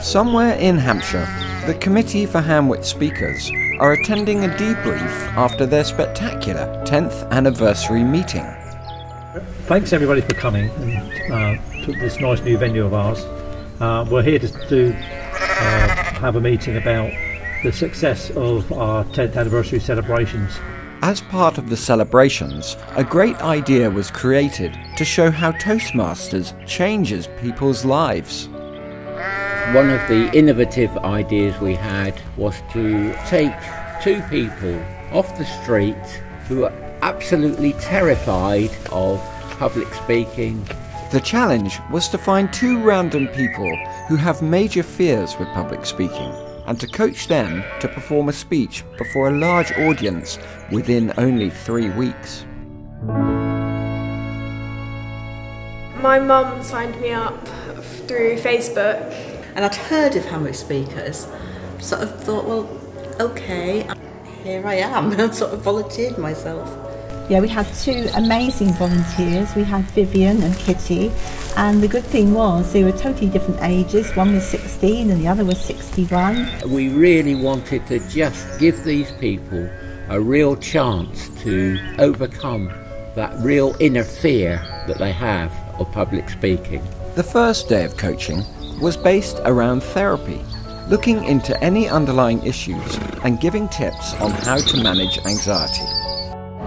Somewhere in Hampshire, the Committee for Hamwic Speakers are attending a debrief after their spectacular 10th anniversary meeting. Thanks everybody for coming to this nice new venue of ours. We're here to have a meeting about the success of our 10th anniversary celebrations. As part of the celebrations, a great idea was created to show how Toastmasters changes people's lives. One of the innovative ideas we had was to take two people off the street who are absolutely terrified of public speaking. The challenge was to find two random people who have major fears with public speaking and to coach them to perform a speech before a large audience within only 3 weeks. My mum signed me up through Facebook. And I'd heard of Hamwic speakers, sort of thought, well, okay, here I am, and sort of volunteered myself. Yeah, we had two amazing volunteers. We had Vivian and Kitty, and the good thing was they were totally different ages. One was 16 and the other was 61. We really wanted to just give these people a real chance to overcome that real inner fear that they have of public speaking. The first day of coaching was based around therapy, looking into any underlying issues and giving tips on how to manage anxiety.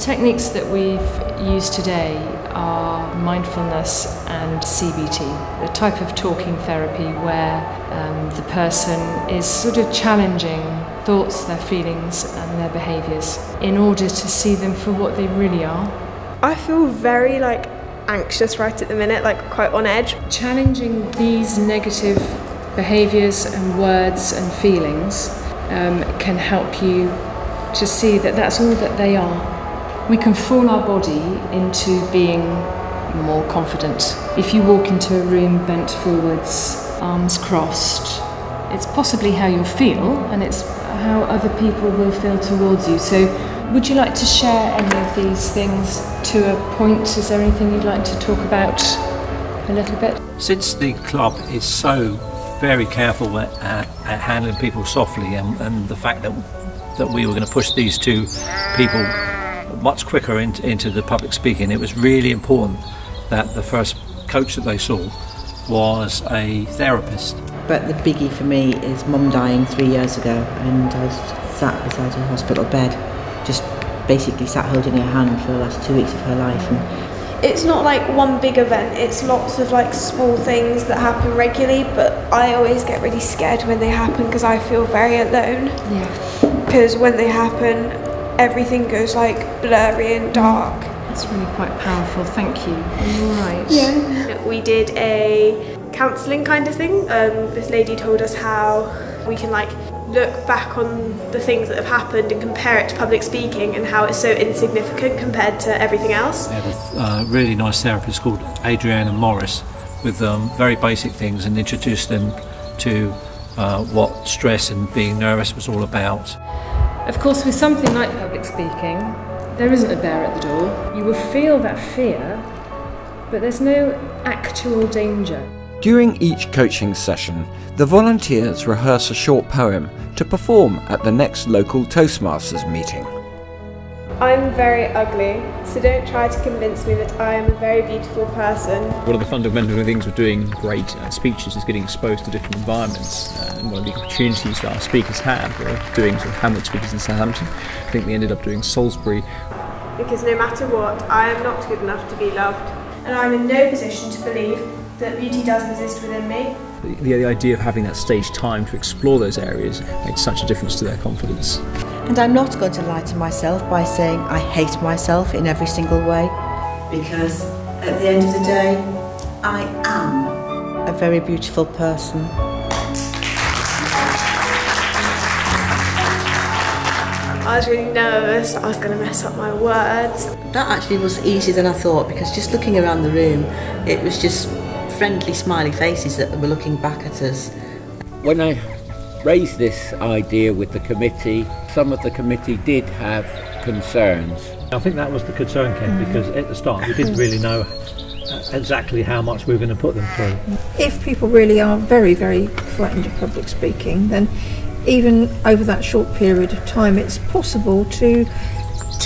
Techniques that we've used today are mindfulness and CBT, a type of talking therapy where the person is sort of challenging thoughts, their feelings and their behaviours in order to see them for what they really are. I feel very anxious right at the minute, quite on edge. Challenging these negative behaviours and words and feelings can help you to see that that's all that they are. We can fool our body into being more confident. If you walk into a room bent forwards, arms crossed, it's possibly how you'll feel and it's how other people will feel towards you. So would you like to share any of these things to a point? Is there anything you'd like to talk about a little bit? Since the club is so very careful at handling people softly and the fact that we were going to push these two people much quicker into the public speaking, it was really important that the first coach that they saw was a therapist. But the biggie for me is Mum dying 3 years ago, and I sat beside her hospital bed, just basically sat holding her hand for the last 2 weeks of her life. And it's not one big event, it's lots of small things that happen regularly, but I always get really scared when they happen because I feel very alone. Yeah. Because when they happen, everything goes blurry and dark. That's really quite powerful, thank you. Are you alright? Yeah. We did a counselling kind of thing. This lady told us how we can look back on the things that have happened and compare it to public speaking and how it's so insignificant compared to everything else. We had a really nice therapist called Adriana Morris with very basic things and introduced them to what stress and being nervous was all about. Of course, with something like public speaking, there isn't a bear at the door. You will feel that fear, but there's no actual danger. During each coaching session, the volunteers rehearse a short poem to perform at the next local Toastmasters meeting. I'm very ugly, so don't try to convince me that I am a very beautiful person. One of the fundamental things of doing great speeches is getting exposed to different environments, and one of the opportunities that our speakers have were doing Hamwic speakers in Southampton. I think we ended up doing Salisbury. Because no matter what, I am not good enough to be loved, and I'm in no position to believe that beauty does exist within me. The idea of having that stage time to explore those areas made such a difference to their confidence. And I'm not going to lie to myself by saying I hate myself in every single way, because at the end of the day, I am a very beautiful person. I was really nervous that I was going to mess up my words. That actually was easier than I thought, because just looking around the room, it was just friendly, smiley faces that were looking back at us. When I raised this idea with the committee, some of the committee did have concerns. I think that was the concern, Ken, because at the start we didn't really know exactly how much we're going to put them through. If people really are very, very frightened of public speaking, then even over that short period of time, it's possible to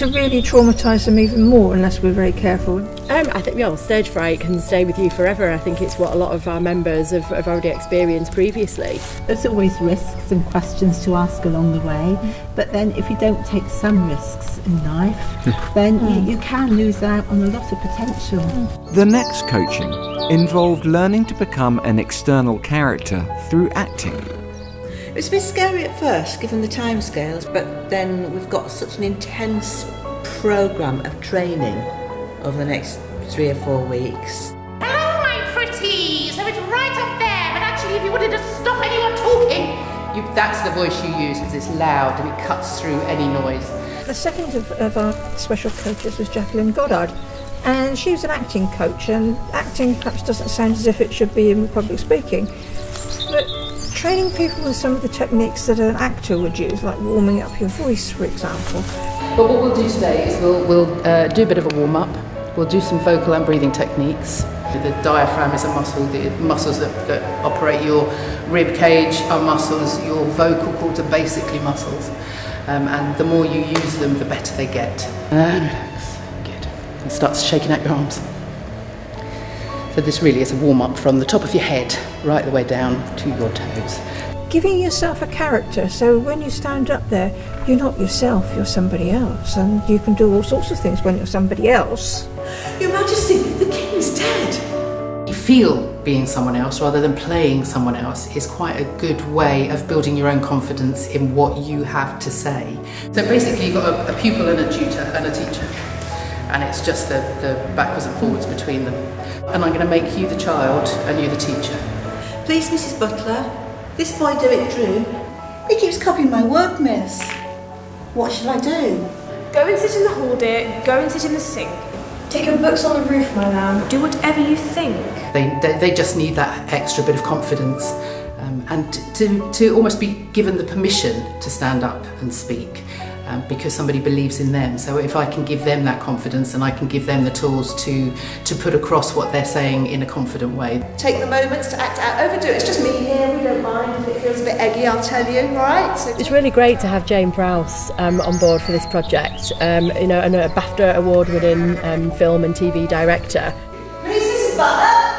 really traumatise them even more unless we're very careful. I think stage fright can stay with you forever. I think it's what a lot of our members have already experienced previously. There's always risks and questions to ask along the way, but then if you don't take some risks in life, then you can lose out on a lot of potential. The next coaching involved learning to become an external character through acting. It was a bit scary at first, given the timescales, but then we've got such an intense programme of training over the next 3 or 4 weeks. Hello, my pretty! So it's right up there, but actually if you wanted to stop anyone talking, that's the voice you use, because it's loud and it cuts through any noise. The second of our special coaches was Jacqueline Goddard, and she was an acting coach, and acting perhaps doesn't sound as if it should be in public speaking, but training people with some of the techniques that an actor would use, like warming up your voice, for example. But what we'll do today is we'll do a bit of a warm-up. We'll do some vocal and breathing techniques. The diaphragm is a muscle. The muscles that operate your rib cage are muscles. Your vocal cords are basically muscles. And the more you use them, the better they get. And relax. Good. And start shaking out your arms. So this really is a warm-up from the top of your head right the way down to your toes. Giving yourself a character, so when you stand up there, you're not yourself, you're somebody else, and you can do all sorts of things when you're somebody else. Your Majesty, the King's dead! You feel being someone else rather than playing someone else is quite a good way of building your own confidence in what you have to say. So basically you've got a pupil and a tutor and a teacher, and it's just the backwards and forwards between them. And I'm going to make you the child and you the teacher. Please, Mrs. Butler, this boy Derek Drew, he keeps copying my work, miss. What shall I do? Go and sit in the hall, dear. Go and sit in the sink. Take your books on the roof, my lamb. Do whatever you think. They just need that extra bit of confidence and to almost be given the permission to stand up and speak because somebody believes in them. So if I can give them that confidence and I can give them the tools to put across what they're saying in a confident way. Take the moments to act out. Overdo it. It's just me here. We don't mind if it feels a bit eggy, I'll tell you, right? So it's really great to have Jane Prowse on board for this project. And a BAFTA award-winning film and TV director. Please, Mrs. Butler.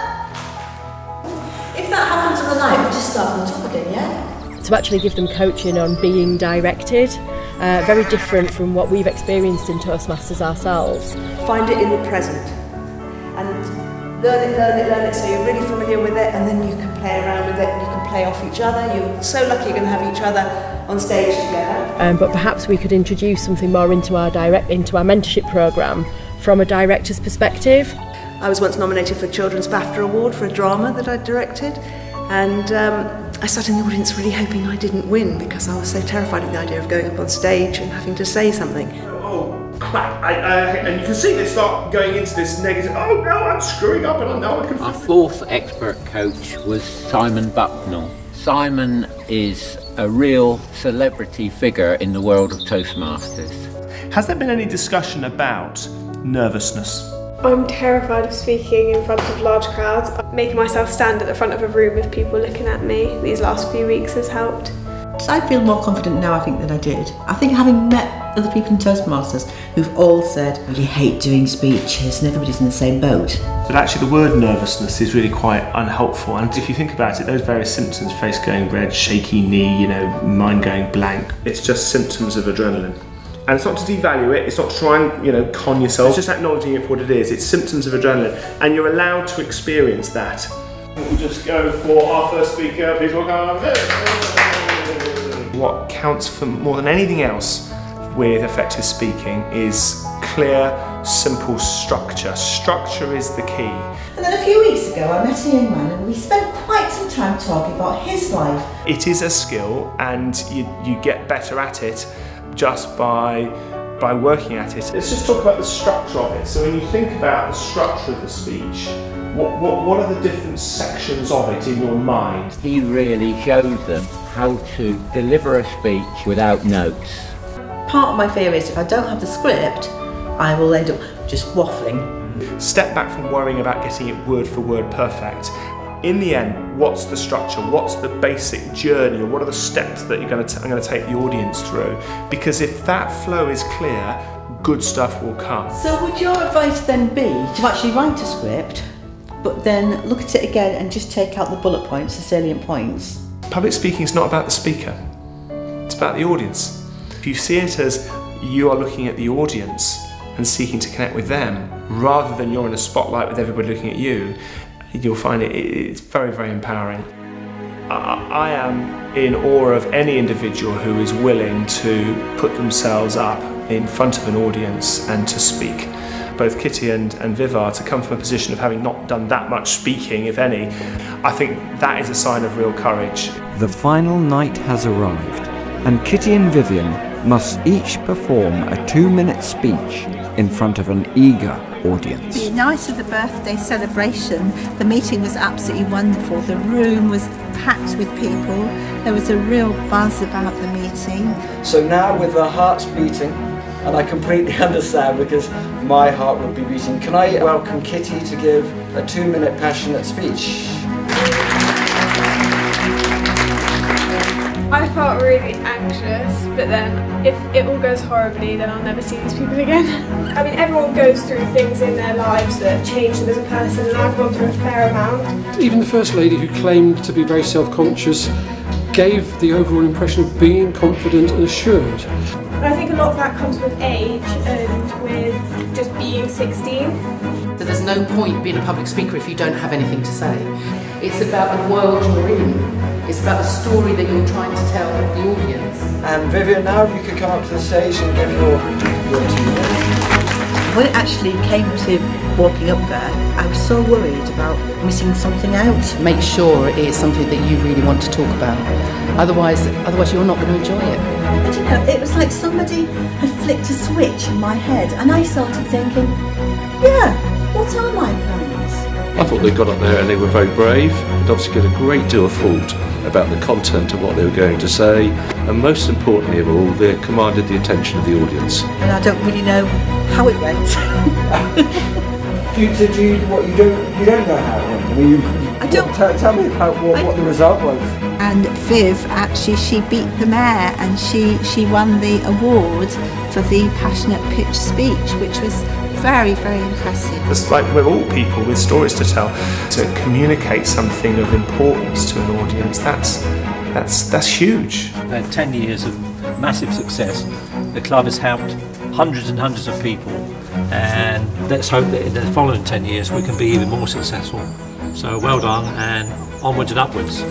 If that happens on the night, we'll just start from the top again, yeah? To actually give them coaching on being directed. Very different from what we've experienced in Toastmasters ourselves. Find it in the present and learn it so you're really familiar with it, and then you can play around with it and you can play off each other. You're so lucky you're going to have each other on stage together. But perhaps we could introduce something more into our mentorship programme from a director's perspective. I was once nominated for Children's BAFTA Award for a drama that I directed, and I sat in the audience really hoping I didn't win because I was so terrified of the idea of going up on stage and having to say something. Oh crap, and you can see they start going into this negative, oh no, I'm screwing up and I know I can... Our fourth expert coach was Simon Buckner. Simon is a real celebrity figure in the world of Toastmasters. Has there been any discussion about nervousness? I'm terrified of speaking in front of large crowds. Making myself stand at the front of a room with people looking at me these last few weeks has helped. I feel more confident now, I think, than I did. I think having met other people in Toastmasters who've all said, I really hate doing speeches and everybody's in the same boat. But actually the word nervousness is really quite unhelpful, and if you think about it, those various symptoms, face going red, shaky knee, mind going blank, it's just symptoms of adrenaline. And it's not to devalue it, it's not to try and, con yourself, it's just acknowledging it for what it is. It's symptoms of adrenaline, and you're allowed to experience that. We'll just go for our first speaker, please welcome. What counts for more than anything else with effective speaking is clear, simple structure. Structure is the key. And then a few weeks ago I met a young man and we spent quite some time talking about his life. It is a skill, and you get better at it just by working at it. Let's just talk about the structure of it. So when you think about the structure of the speech, what are the different sections of it in your mind? He really showed them how to deliver a speech without notes. Part of my fear is if I don't have the script, I will end up just waffling. Step back from worrying about getting it word for word perfect. In the end, what's the structure? What's the basic journey? Or what are the steps that I'm going to take the audience through? Because if that flow is clear, good stuff will come. So would your advice then be to actually write a script, but then look at it again and just take out the bullet points, the salient points? Public speaking is not about the speaker. It's about the audience. If you see it as you are looking at the audience and seeking to connect with them, rather than you're in a spotlight with everybody looking at you, you'll find it's very, very empowering. I am in awe of any individual who is willing to put themselves up in front of an audience and to speak. Both Kitty and Viv are to come from a position of having not done that much speaking, if any. I think that is a sign of real courage. The final night has arrived, and Kitty and Vivian must each perform a 2-minute speech in front of an eager audience. The night of the birthday celebration, the meeting was absolutely wonderful. The room was packed with people. There was a real buzz about the meeting. So now, with our hearts beating, and I completely understand because my heart would be beating, can I welcome Kitty to give a 2-minute passionate speech? I felt really anxious, but then if it all goes horribly, then I'll never see these people again. I mean, everyone goes through things in their lives that change them as a person, and I've gone through a fair amount. Even the First Lady, who claimed to be very self-conscious, gave the overall impression of being confident and assured. I think a lot of that comes with age and with just being 16. So there's no point being a public speaker if you don't have anything to say. It's about the world you're in. It's about the story that you're trying to tell the audience. And Vivian, now if you could come up to the stage and give your 2 minutes. When it actually came to walking up there, I was so worried about missing something out. Make sure it is something that you really want to talk about. Otherwise you're not going to enjoy it. And you know, it was like somebody had flicked a switch in my head, and I started thinking, yeah, what are my plans? I thought they got up there and they were very brave. They'd obviously got a great deal of thought about the content of what they were going to say, and most importantly of all, they commanded the attention of the audience. And I don't really know how it went. You don't know how it went. I mean, I don't. Tell me about what the result was. And Viv, actually, she beat the mayor, and she won the award for the passionate pitch speech, which was very, very impressive. It's like we're all people with stories to tell. To communicate something of importance to an audience, that's huge. 10 years of massive success. The club has helped hundreds and hundreds of people, and let's hope that in the following 10 years we can be even more successful. So well done, and onwards and upwards.